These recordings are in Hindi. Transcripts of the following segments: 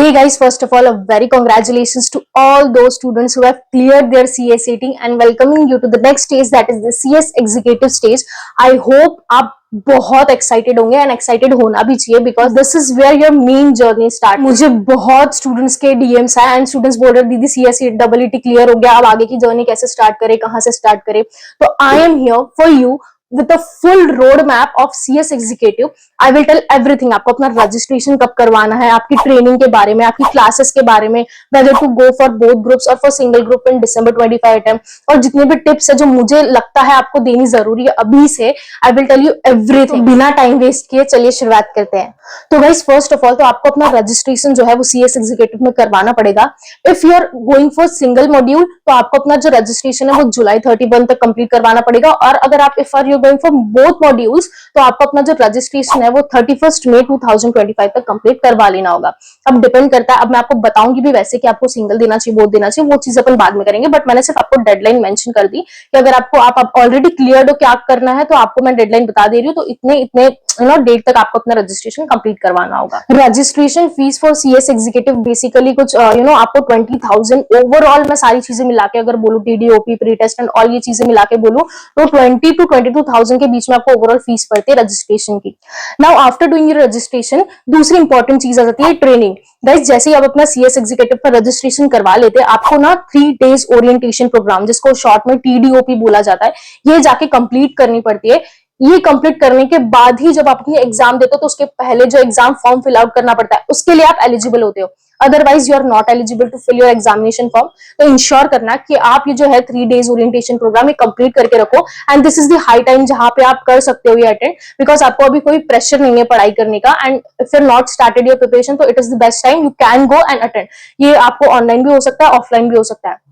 Hey guys, first of all, a very congratulations to all those students who have cleared their CS rating and welcoming you to the next stage, that is the CS executive stage. I hope आप बहुत एक्साइटेड होंगे एंड एक्साइटेड होना भी चाहिए because this is where your main journey start. मुझे बहुत स्टूडेंट्स के डीएम्स है एंड स्टूडेंट्स बोल रहे दीदी सीएस डबल ईटी क्लियर हो गया, अब आगे की जर्नी कैसे स्टार्ट करे, कहां से स्टार्ट करे। तो I am here for you with a full road map of CS executive. I will tell everything. आपको अपना रजिस्ट्रेशन कब करवाना है, आपकी ट्रेनिंग के बारे में, आपकी क्लासेस के बारे में, whether to go for both groups or for single group in December 25 attempt, और जितने भी टिप्स है जो मुझे लगता है आपको देनी जरूरी है अभी से, I will tell you everything. बिना टाइम वेस्ट किए चलिए शुरुआत करते हैं। तो गाइस फर्स्ट ऑफ ऑल तो आपको अपना रजिस्ट्रेशन जो है वो CS एग्जीक्यूटिव में करवाना पड़ेगा। If you are going for single module तो आपको अपना जो रजिस्ट्रेशन है वो जुलाई 31 तक कंप्लीट करवाना पड़ेगा, और अगर आप if are you going for both modules तो आपको अपना जो रजिस्ट्रेशन है वो 31 मई 2025 तक कंप्लीट करवा लेना होगा। अब डिपेंड करता है, अब मैं आपको बताऊंगी भी वैसे कि आपको सिंगल देना चाहिए, बोथ देना चाहिए, वो चीज अपन बाद में करेंगे, बट मैंने सिर्फ आपको डेडलाइन मेंशन कर दी कि अगर आपको आप ऑलरेडी क्लियर हो क्या करना है तो आपको मैं डेडलाइन बता दे रही हूँ। तो इतने इतने डेट तक आपको अपना रजिस्ट्रेशन कंप्लीट करवाना होगा। Registration fees for CS executive basically कुछ आपको 20,000 ओवरऑल, मैं सारी चीजें मिला के अगर बोलूं, टीडीओपी, प्री टेस्ट एंड ऑल ये चीजें मिला के बोलूं तो 20 to 22,000 के बीच में आपको ओवरऑल फीस पड़ती है रजिस्ट्रेशन की। Now after doing your registration दूसरी इंपॉर्टेंट चीज आ जाती है ट्रेनिंग। गाइस जैसे ही आप अपना सीएस एग्जीक्यूटिव का रजिस्ट्रेशन करवा लेते हैं आपको ना 3 days ओरिएंटेशन प्रोग्राम, जिसको शॉर्ट में टीडीओपी बोला जाता है, ये जाके कंप्लीट करनी पड़ती है। ये कंप्लीट करने के बाद ही जब आप अपनी एग्जाम देते हो तो उसके पहले जो एग्जाम फॉर्म फिल आउट करना पड़ता है उसके लिए आप एलिजिबल होते हो, otherwise you are not eligible to fill your examination form. तो इंश्योर करना कि आप ये जो है 3 days ओरिएंटेशन प्रोग्राम ये कंप्लीट करके रखो, and this is the high time जहां पे आप कर सकते हो ये अटेंड, बिकॉज आपको अभी कोई प्रेशर नहीं है पढ़ाई करने का, and if you not started your preparation तो it is the best time, you can go and attend. ये आपको ऑनलाइन भी हो सकता है, ऑफलाइन भी हो सकता है।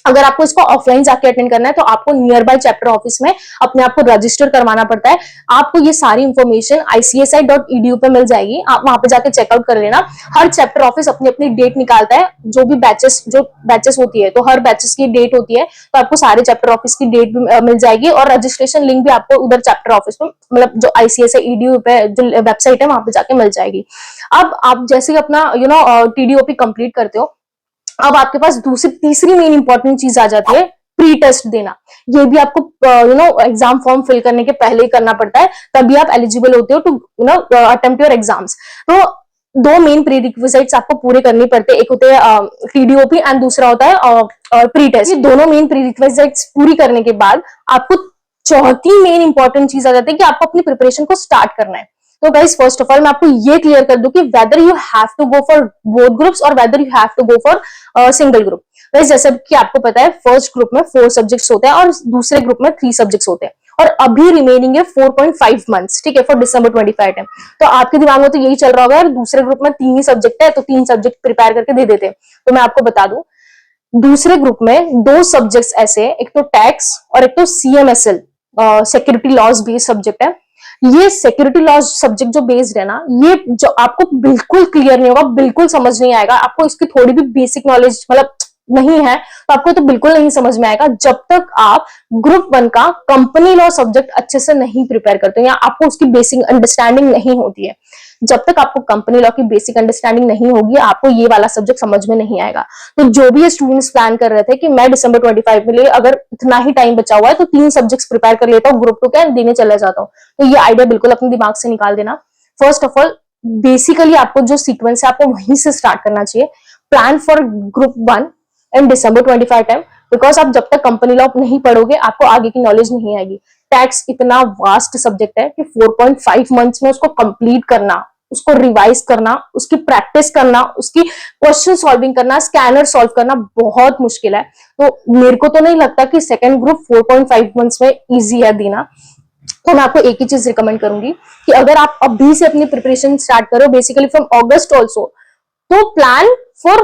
अगर आपको इसको ऑफलाइन जाके अटेंड करना है तो आपको नियर बाय चैप्टर ऑफिस में अपने आप को रजिस्टर करवाना पड़ता है। आपको ये सारी इंफॉर्मेशन icsi.edu पे मिल जाएगी, आप वहां पे जाके चेकआउट कर लेना। हर चैप्टर ऑफिस अपनी अपनी डेट निकालता है, जो भी बैचेस होती है तो हर बैचेस की डेट होती है, तो आपको सारे चैप्टर ऑफिस की डेट भी मिल जाएगी, और रजिस्ट्रेशन लिंक भी आपको उधर चैप्टर ऑफिस में, मतलब जो ICSI.edu पे जो वेबसाइट है वहां पे जाके मिल जाएगी। अब आप जैसे ही अपना टीडीओपी कंप्लीट करते हो, अब आपके पास तीसरी मेन इंपॉर्टेंट चीज आ जाती है प्री टेस्ट देना। ये भी आपको एग्जाम फॉर्म फिल करने के पहले ही करना पड़ता है, तभी आप एलिजिबल होते हो टू अटेम्प्ट योर एग्जाम्स। तो 2 मेन प्री रिक्विजिट्स आपको पूरे करनी पड़ते हैं, एक होते हैं टीडीओपी एंड दूसरा होता है प्री टेस्ट। ये दोनों मेन प्री रिक्विजिट्स पूरी करने के बाद आपको चौथी मेन इंपॉर्टेंट चीज आ जाती है कि आपको अपनी प्रिपरेशन को स्टार्ट करना है। तो गाइस फर्स्ट ऑफ ऑल मैं आपको ये क्लियर कर दूं कि whether you have to go for both groups or whether you have to go for single group. Guys जैसे कि आपको पता है फर्स्ट ग्रुप में 4 सब्जेक्ट्स होते हैं और दूसरे ग्रुप में 3 सब्जेक्ट्स होते हैं, और अभी रिमेनिंग है 4.5 मंथ्स, ठीक है, फॉर December 25 टाइम। तो आपके दिमाग में तो यही चल रहा होगा यार दूसरे ग्रुप में 3 ही सब्जेक्ट है तो 3 सब्जेक्ट प्रिपेयर करके दे देते हैं। तो मैं आपको बता दूं दूसरे ग्रुप में 2 सब्जेक्ट्स ऐसे, एक तो टैक्स और एक तो CMSL security laws based subject है। ये सिक्योरिटी लॉज सब्जेक्ट जो बेस्ड है ना, ये जो आपको बिल्कुल क्लियर नहीं होगा, बिल्कुल समझ नहीं आएगा, आपको इसकी थोड़ी भी बेसिक नॉलेज मतलब नहीं है तो आपको तो बिल्कुल नहीं समझ में आएगा जब तक आप ग्रुप 1 का कंपनी लॉ सब्जेक्ट अच्छे से नहीं प्रिपेयर करते हो या आपको उसकी बेसिक अंडरस्टैंडिंग नहीं होती है। जब तक आपको कंपनी लॉ की बेसिक अंडरस्टैंडिंग नहीं होगी आपको ये वाला सब्जेक्ट समझ में नहीं आएगा। तो जो भी स्टूडेंट्स प्लान कर रहे थे कि मैं December 25 में लिए अगर इतना ही टाइम बचा हुआ है तो 3 सब्जेक्ट्स प्रिपेयर कर लेता हूँ, ग्रुप 2 क्या देने चला जाता हूँ, तो ये आइडिया बिल्कुल अपने दिमाग से निकाल देना। फर्स्ट ऑफ ऑल बेसिकली आपको जो सीक्वेंस है आपको वहीं से स्टार्ट करना चाहिए। Plan for group 1 in December 25 time, because आप जब तक कंपनी लॉ नहीं पढ़ोगे आपको आगे की नॉलेज नहीं आएगी। टैक्स इतना वास्ट सब्जेक्ट है कि 4.5 मंथ्स में उसको कंप्लीट करना, उसको रिवाइज करना, उसकी प्रैक्टिस करना, उसकी क्वेश्चन सॉल्विंग करना, स्कैनर सॉल्व करना बहुत मुश्किल है। तो मेरे को तो नहीं लगता कि सेकंड ग्रुप 4.5 मंथ्स में इजी है देना। तो मैं आपको एक ही चीज रिकमेंड करूंगी कि अगर आप अभी से अपनी प्रिपरेशन स्टार्ट करो, बेसिकली फ्रॉम अगस्त ऑल्सो, तो प्लान फॉर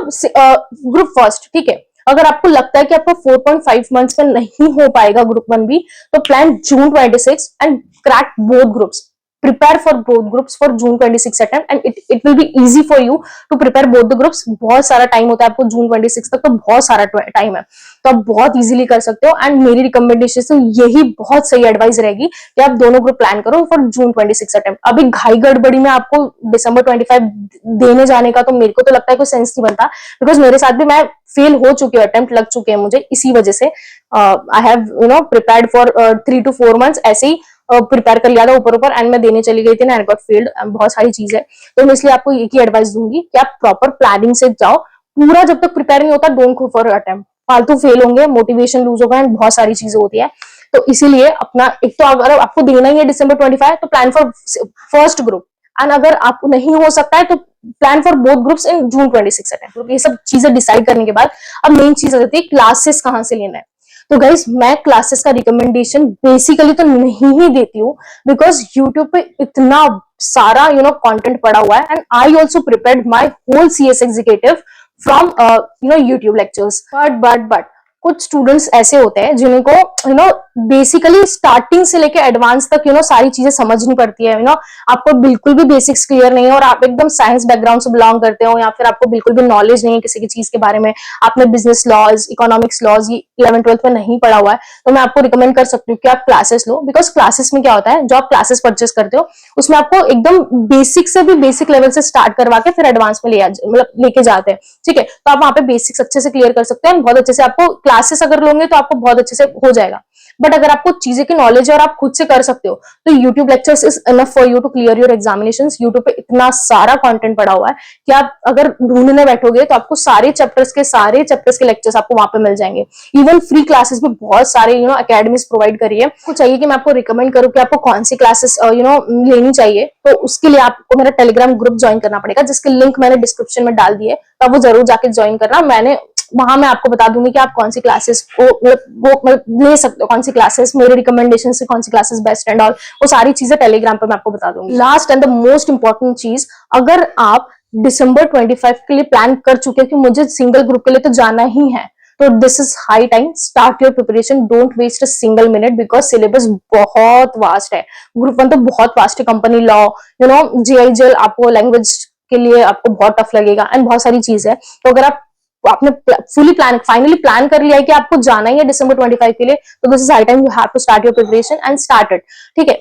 ग्रुप फर्स्ट, ठीक है। अगर आपको लगता है कि आपको 4.5 मंथ्स में नहीं हो पाएगा ग्रुप 1 भी, तो plan June 26 and crack both groups. prepare for both groups for June 26 attempt and it will be easy for you to prepare both the groups. बहुत सारा टाइम होता है आपको जून 26 तक, तो बहुत सारा टाइम है, तो आप बहुत इजीली कर सकते हो। एंड मेरी रिकमेंडेशन से यही बहुत सही एडवाइस रहेगी कि आप दोनों ग्रुप प्लान करो फॉर जून 26 अटेम्प्ट। अभी घाई गड़बड़ी में आपको दिसंबर 25 देने जाने का तो मेरे को तो लगता है कोई सेंस नहीं बनता, बिकॉज मेरे साथ भी मैं फेल हो चुकी हूँ, अटेम्प्ट लग चुके हैं मुझे इसी वजह से। I have prepared for 3 to 4 months ऐसे ही प्रिपेयर कर लिया था ऊपर ऊपर, एंड मैं देने चली गई थी ना, आई गॉट फेल्ड, बहुत सारी चीजें। तो मैं इसलिए आपको एक ही एडवाइस दूंगी कि आप प्रॉपर प्लानिंग से जाओ। पूरा जब तक प्रिपेयर नहीं होता, डोंट गो फॉर अटेम्प्ट, फालतू फेल होंगे, मोटिवेशन लूज होगा एंड बहुत सारी चीजें होती है। तो इसीलिए अपना एक तो अगर आपको देना ही है December 25 तो plan for first group, and अगर आपको नहीं हो सकता है तो plan for both groups in June 26 attempt. ये सब चीजें डिसाइड करने के बाद अब मेन चीज आ जाती है क्लासेस कहाँ से लेना है। तो गाइज मैं क्लासेस का रिकमेंडेशन बेसिकली तो नहीं ही देती हूँ, बिकॉज यूट्यूब पे इतना सारा कंटेंट पड़ा हुआ है, and I also prepared my whole CS executive from YouTube lectures. But कुछ स्टूडेंट्स ऐसे होते हैं जिनको बेसिकली स्टार्टिंग से लेके एडवांस तक सारी चीजें समझनी पड़ती है। आपको बिल्कुल भी बेसिक्स क्लियर नहीं है और आप एकदम साइंस बैकग्राउंड से बिलोंग करते हो, या फिर आपको बिल्कुल भी नॉलेज नहीं है किसी की चीज के बारे में, आपने बिजनेस लॉज, इकोनॉमिक्स लॉज ये 11th-12th में नहीं पढ़ा हुआ है, तो मैं आपको रिकमेंड कर सकती हूँ कि आप क्लासेस लो। बिकॉज क्लासेस में क्या होता है, जो आप क्लासेस परचेस करते हो उसमें आपको एकदम बेसिक से भी बेसिक लेवल से स्टार्ट करवा के फिर एडवांस में लेके जाते हैं। ठीक है, तो आप वहां पे बेसिक्स अच्छे से क्लियर कर सकते हैं, बहुत अच्छे से आपको क्लासेस अगर लोगे तो आपको बहुत अच्छे से हो जाएगा। बट अगर आपको चीजें की नॉलेज है और आप खुद से कर सकते हो तो YouTube lectures is enough for you to clear your examinations. YouTube पे इतना सारा कंटेंट पड़ा हुआ है कि आप अगर ढूंढने बैठोगे तो आपको सारे चैप्टर्स के लेक्चर्स आपको वहां पे मिल जाएंगे। इवन फ्री क्लासेस भी बहुत सारे अकेडमीज प्रोवाइड करी है। आपको चाहिए कि मैं आपको रिकमेंड करूँ कि आपको कौन सी क्लासेस लेनी चाहिए, तो उसके लिए आपको मेरा टेलीग्राम ग्रुप ज्वाइन करना पड़ेगा, जिसकी लिंक मैंने डिस्क्रिप्शन में डाल दी है, तो आप वो जरूर जाके ज्वाइन करना। वहां मैं आपको बता दूंगी कि आप कौन सी क्लासेस वो ले सकते हो, कौन सी क्लासेस मेरे रिकमेंडेशन से कौन सी क्लासेस बेस्ट एंड ऑल, वो सारी चीजें टेलीग्राम पे मैं आपको बता दूंगी। Last and the most important चीज, अगर आप December 25 के लिए प्लान कर चुके हैं कि मुझे सिंगल ग्रुप के लिए तो जाना ही है, तो this is high time, start your preparation, don't waste a single minute, because syllabus बहुत वास्ट है। ग्रुप 1 तो बहुत वास्ट है, कंपनी लॉ, GIGL आपको लैंग्वेज के लिए आपको बहुत टफ लगेगा एंड बहुत सारी चीज है। तो अगर आपने फाइनली प्लान कर लिया है कि आपको जाना ही है December 25 के लिए, तो this is high time, you have to start your preparation and start it. ठीक है,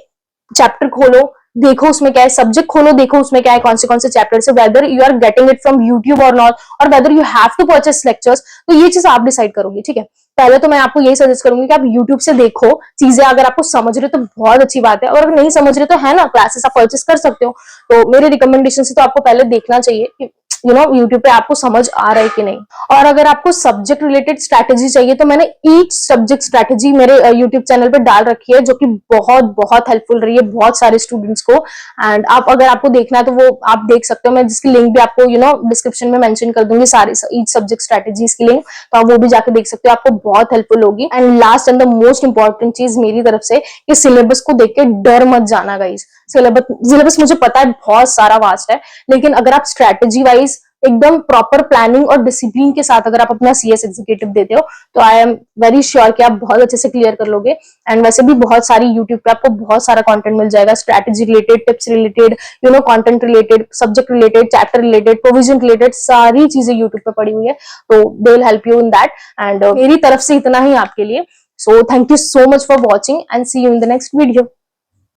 चैप्टर खोलो, देखो उसमें क्या है, सब्जेक्ट खोलो, देखो उसमें क्या है, कौन से चैप्टर से, whether you are getting it from YouTube और नॉट, और whether you have to purchase lectures, तो ये चीज आप डिसाइड करोगे। ठीक है, पहले तो मैं आपको यही सजेस्ट करूंगी कि आप यूट्यूब से देखो चीजें, अगर आपको समझ रहे हो तो बहुत अच्छी बात है, और अगर नहीं समझ रहे तो है ना, क्लासेस आप परचेस कर सकते हो। तो मेरे रिकमेंडेशन से तो आपको पहले देखना चाहिए कि यूट्यूब पे आपको समझ आ रहा है कि नहीं। और अगर आपको सब्जेक्ट रिलेटेड स्ट्रैटेजी चाहिए तो मैंने ईच सब्जेक्ट स्ट्रैटेजी मेरे यूट्यूब चैनल पे डाल रखी है, जो कि बहुत बहुत हेल्पफुल रही है बहुत सारे स्टूडेंट्स को। एंड अगर आपको देखना है तो वो आप देख सकते हो, मैं जिसकी लिंक भी आपको डिस्क्रिप्शन में मेंशन कर दूंगी, सारी ईच सब्जेक्ट स्ट्रैटेजीज की लिंक, तो आप वो भी जाके देख सकते हो, आपको बहुत हेल्पफुल होगी। And last and the most important चीज मेरी तरफ से, कि सिलेबस को देख के डर मत जाना गाइस। सिलेबस मुझे पता है बहुत सारा वास्ट है, लेकिन अगर आप स्ट्रैटेजी वाइज एकदम प्रॉपर प्लानिंग और डिसिप्लिन के साथ अगर आप अपना CS एग्जीक्यूटिव देते हो, तो आई एम वेरी श्योर कि आप बहुत अच्छे से क्लियर कर लोगे। एंड वैसे भी बहुत सारी यूट्यूब पे आपको बहुत सारा कंटेंट मिल जाएगा, strategy related, tips related, content related, subject related, chapter related, provision related, सारी चीजें यूट्यूब पे पड़ी हुई है, तो they will help you in that. And मेरी तरफ से इतना ही आपके लिए। So thank you so much for watching and see you in the next video.